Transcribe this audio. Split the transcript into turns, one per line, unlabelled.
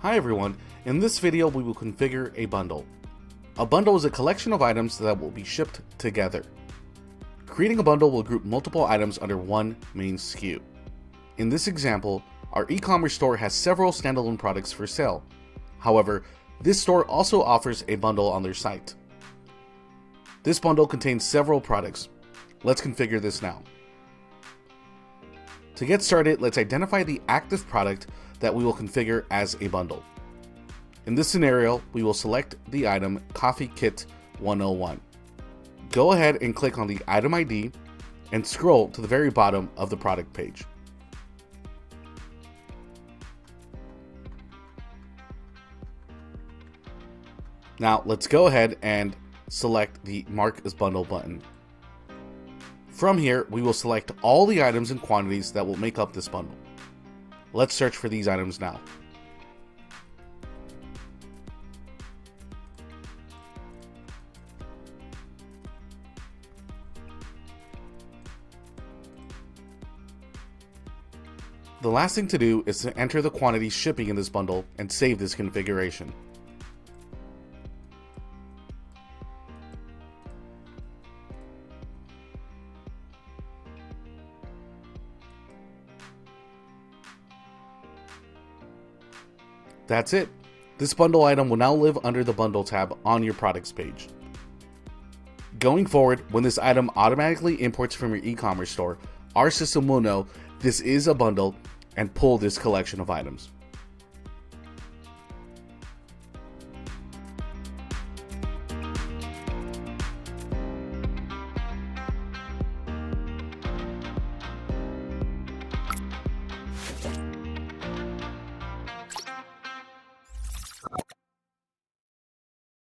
Hi everyone, in this video we will configure a bundle. A bundle is a collection of items that will be shipped together. Creating a bundle will group multiple items under one main SKU. In this example, our e-commerce store has several standalone products for sale. However, this store also offers a bundle on their site. This bundle contains several products. Let's configure this now. To get started, let's identify the active product that we will configure as a bundle. In this scenario, we will select the item Coffee Kit 101. Go ahead and click on the item ID and scroll to the very bottom of the product page. Now let's go ahead and select the Mark as Bundle button. From here, we will select all the items and quantities that will make up this bundle. Let's search for these items now. The last thing to do is to enter the quantity shipping in this bundle and save this configuration. That's it. This bundle item will now live under the bundle tab on your products page. Going forward, when this item automatically imports from your e-commerce store, our system will know this is a bundle and pull this collection of items.